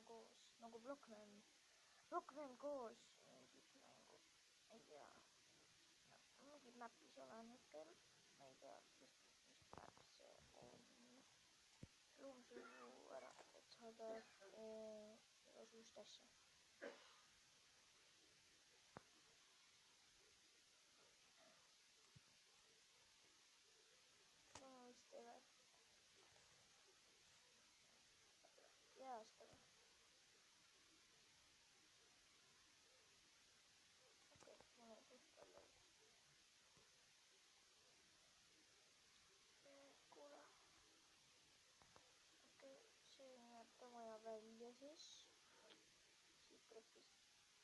koos nagu Blockman koos mingit mängu, ei tea, mingit mäppis olen hetkel, ma ei tea, mis mäpp see on, loomsuu ära, et saada igasugust asja. Ma vist ei ole heastada. Okei, mul on suht palju. Kuule. Okei, see näeb ta vaja välja siis. Siit tuleb vist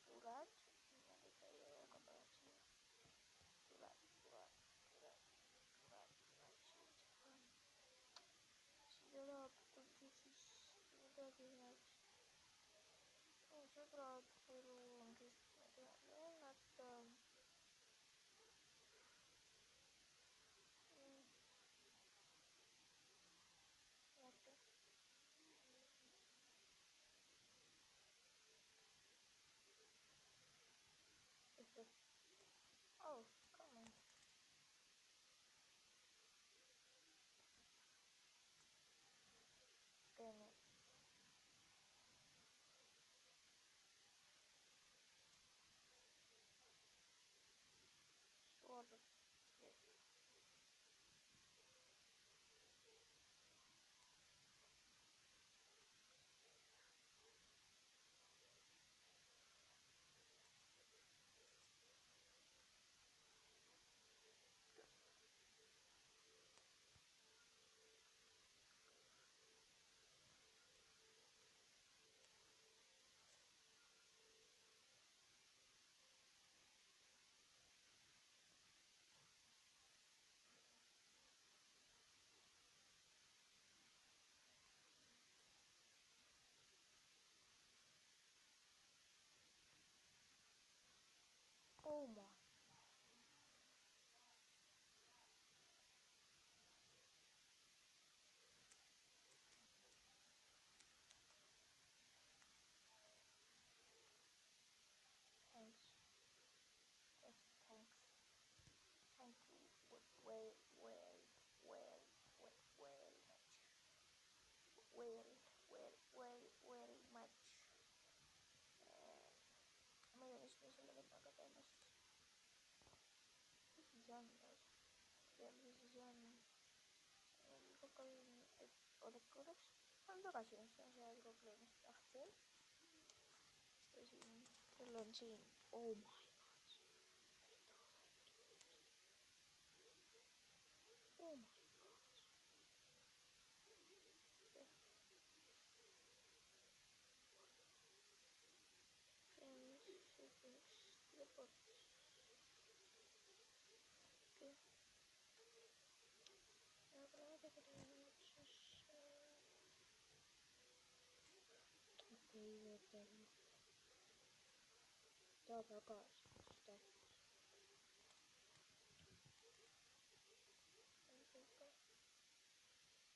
tuled. Niimoodi käia väga pärast sinna. Tuled siit. Siia laotatud siis midagi heaks. Sõbrad, elu on kestnud lennata. Näete. Oh, come on. Okei, nii. Suoralt. Oh my. Thanks. Thanks. Thank you very much. Ma ei tea, mis me selle võtmaga teeme siis. Mis siis on? Mis siis on? Kokaiin, et oodake korraks. Ma olen tagasi, see on see kokaiin, mis tahtsin. Sul on siin, oh my god. Oh my god. Okei, võtame. Tahab väga seda.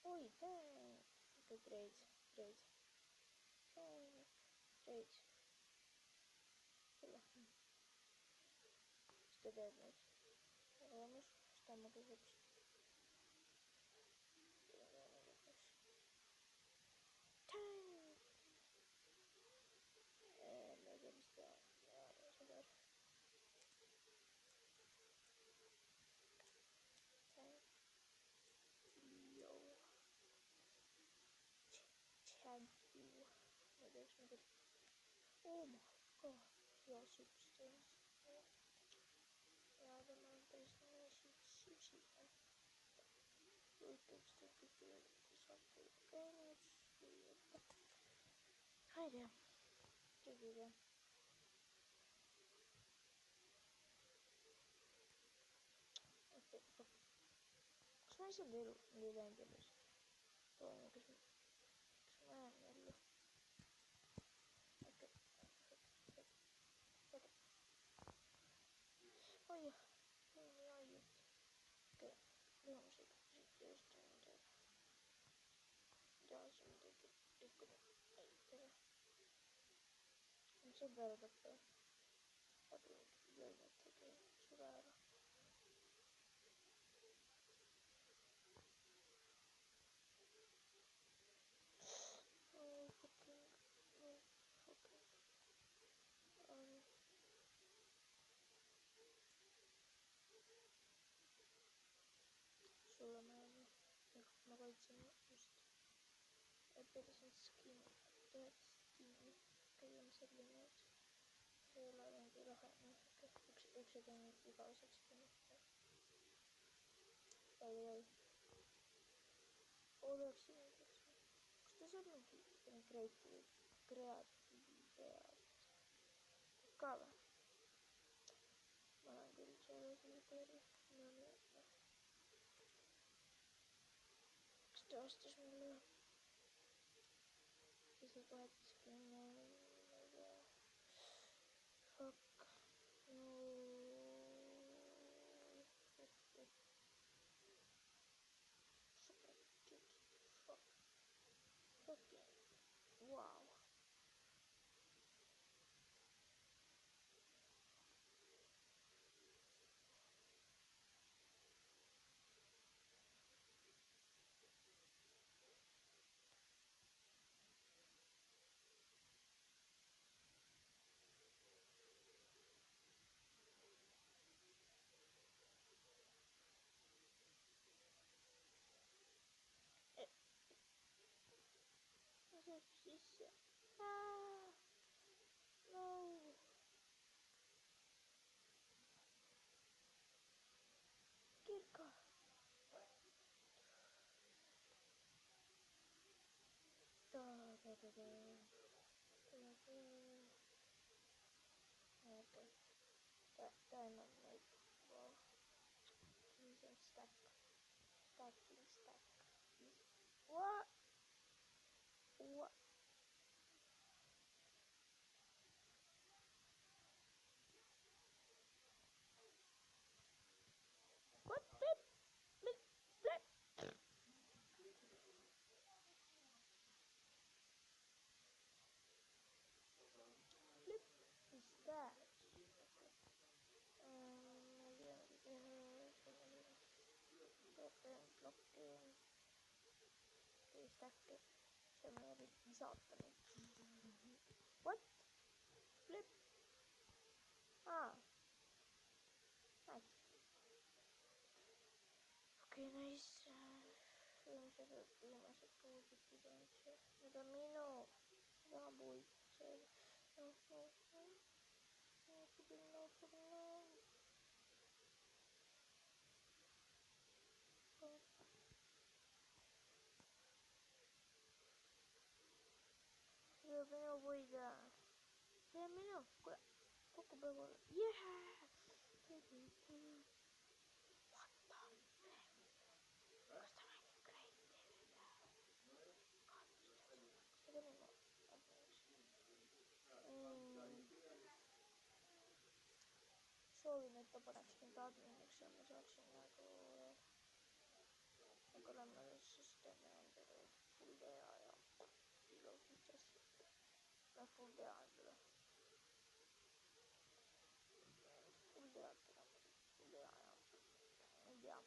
Oi, thanks. Okay, great. Kuule. Mis ta teeb nüüd? Olemus, seda ma küsiks. Thanks. Ma ei tea, mis ta sõber. Yo. Thank you. Ma teeks nagu. Oh my god. Hea substance. Ja tema on päris sushi. Võitleks tekkinud saate käinud. Ma ei tea. Keegi ei tea. Kas ma ei saa veel läinud elus? Toon, kas ma jään ellu? Okei. Oi, okei, lihusega just on midagi. Ja see on midagi rikkunud. Ei tea. c'è vero davvero. Io metto che giurare. Oh, fucking, oh, fucking, sulla mano. Ecco, magari c'è giusto. E poi sono skinny, dead skinny. Che io non so di niente. Se la vendi la fanno, ok. Uccidimi di cosa ci sono. Dai. Ora ci sono. Questo sono chi? Creatività. Cava. Ma anche il cielo solitario. Non è. Sto smettendo. This is what fuck no. Fuck. Fucking wow. Cosa è successo? Ah, no. Kirko. Da da da da. Okay. Dai, non è. Wow. He's in stack. Stacking stack. What? What? What? Flip! Flip! Flip! Flip is that? Blocking. Stack. Cioè mi eri disottami. What? Flip. Ah. Nice. Ok, nice. Non c'è prima se poi tutti dentro. Adamino. No, boy. Cioè. No, no, no. No, fucking no, fucking no. Adamino boy da. Adamino. Quanto bevo. Yeah! What the flip? Questa è incredibile. Adamino. Soovineetta paneksin taatimiseksi ja mä saaksin aikoinaan systeemejä full day ja pillow features. Mä full day kyllä. Full day kyllä. Full day ja.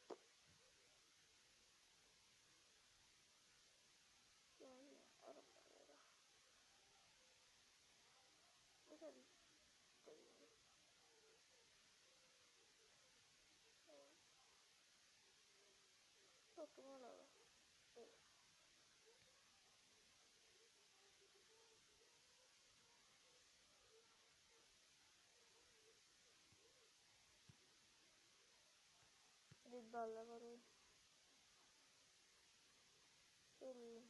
Ja arvoida. Mitä vittu? Totta mulla. Dit ballen varui. Kyllä.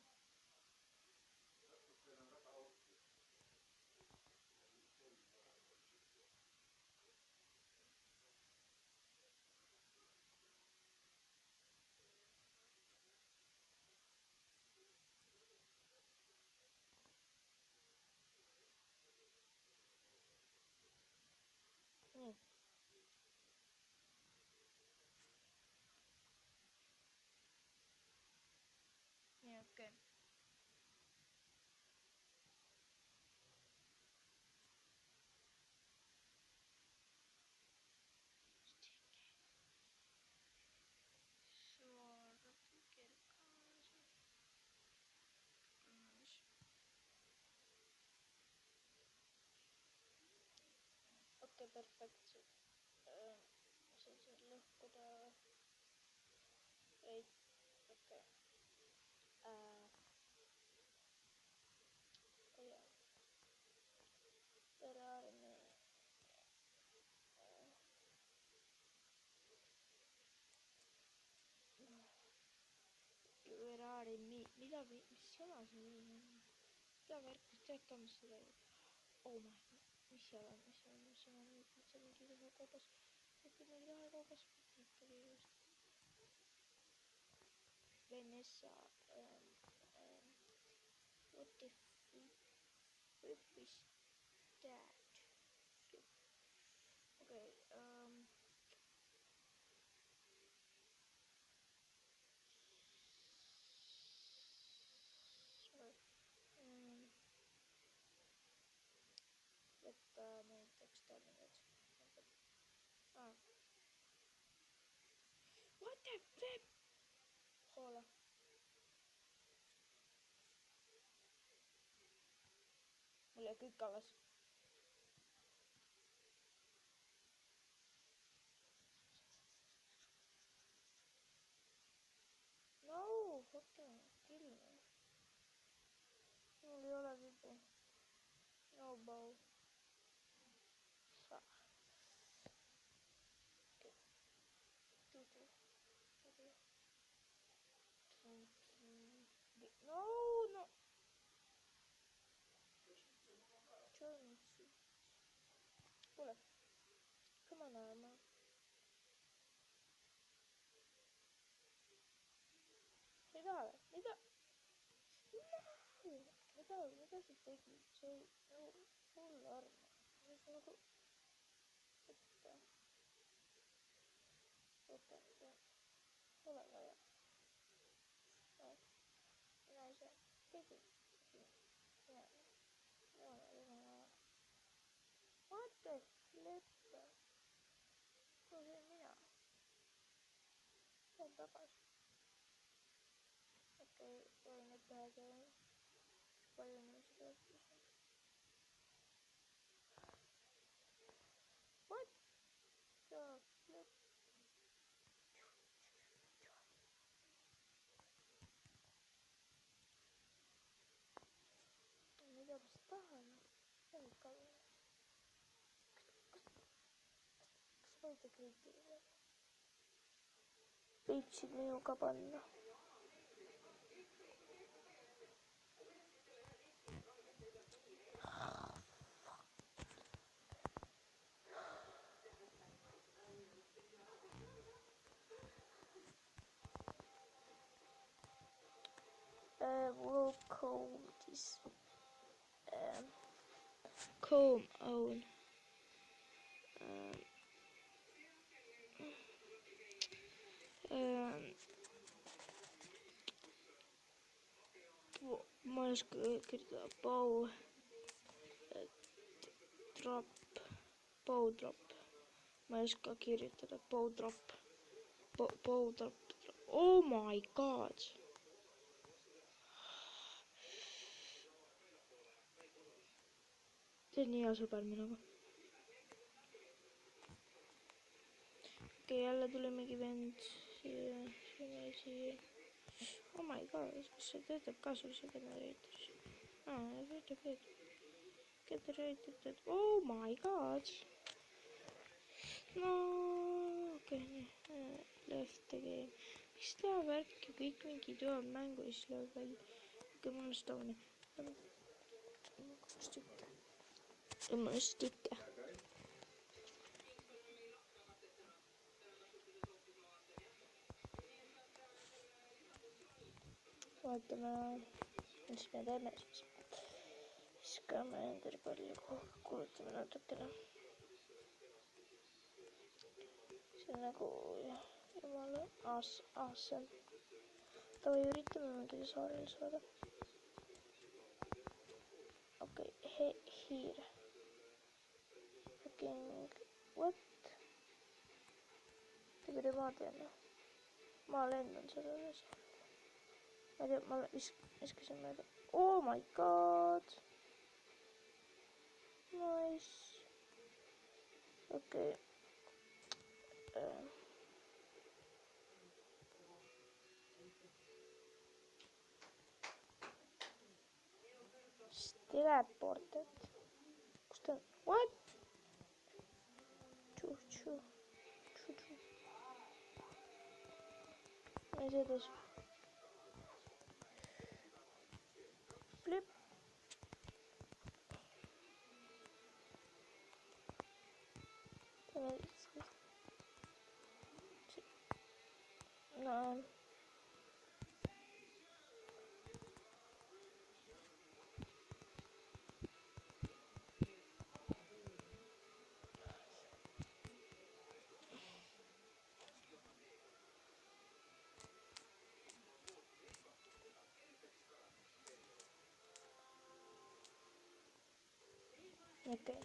Niin. Niin okei. perfektselt siin lõhkuda. Ei, okei. Ja terraariumi mida, mis jama see on? Mida värk, tead ka, mis seda ei... Oh my god, mis seal on, nüüd see mingi ühe kaubas, mingi raha kaubas, Vanessa, what the flip is that? Okay, sorry. Võtta näiteks terminid. What the flip? Hoola. Mul jäi kõik alles. No, fucking kill me. Mul ei ole vibi. No bow. Fuck. No, no. Kuule. Come on, Arma. Ei taha või? Mida? Mida sa tegid? See ei nagu hull Arma. See on nagu... Võta. Pole vaja. Mina ei saa. Tegi. What the flip? See on mina. See on tagasi. Okei, võin nüüd teha see. Palju inimesi tuleb küsin. What the flip? Mida ma seda tahan? See on ikka või. Kas võite kriitiline? Viitsid minuga panna. Will comb this comb own ma ei oska kirjutada bow drop ma ei oska kirjutada bow drop oh my god see on nii hea sõber minuga. Okei, jälle tuli mingi vend siia. Oh my god, kas see töötab ka sul see generator? Generator, oh my god. No okei, nii, left the game. Miks teha värki, kõik mingi tööb mängu ja siis lööb välja. Okei, mul on Stone. Kaks tükke. Mul on stikke. Vaatame, mis me teeme siis. Viskame endale palju kulutame natukene. See on nagu jumala awesome. Tavai üritame mingile saarele saada. Okei, here. Fucking what? Tegele ma tean. Ma lendan sellele saarele. Ma ei tea, ma viskasin mööda. Oh my god. Nice. okei. Teleported. Kus ta on? What? Tšu-tšu. Ja see edasi. Flip. No. okei.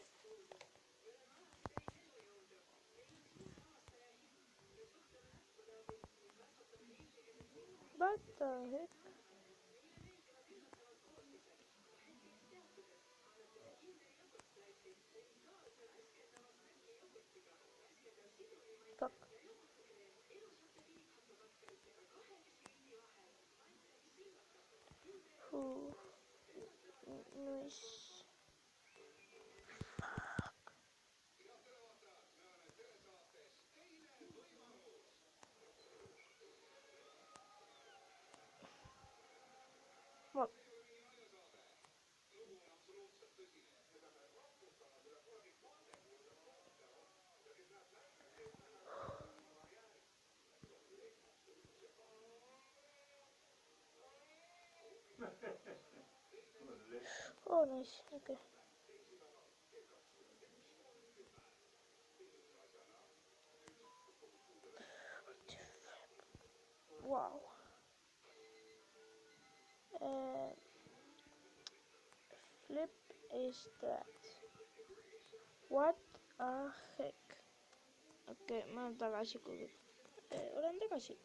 What the heck? Fuck. Nice. Ma... Oh, nice. Okay. Wow. Flip is that. What a heck. okei, ma olen tagasi, kui olen tagasi.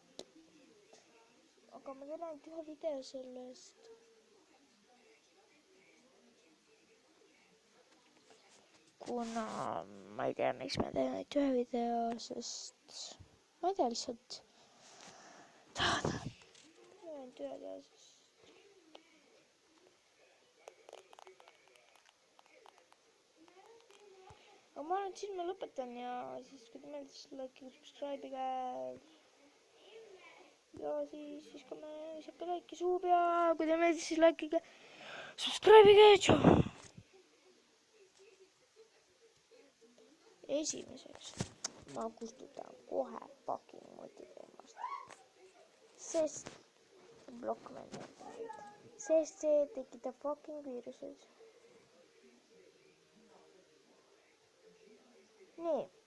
aga ma teen ainult ühe video sellest. kuna ma ei tea, miks ma teen ainult ühe video, sest ma ei tea, lihtsalt tahan ainult ühe teha, sest aga ma arvan, et siis ma lõpetan ja siis kui te meeldis, like, subscribe'ige ja siis viskame siuke laiki suu pea, kui te meeldis, siis like'ige, subscribe'ige, tšau. Esimeseks ma kustutan kohe fucking motiveerimast, sest blokkmäng, sest see tekitab fucking viirused. nii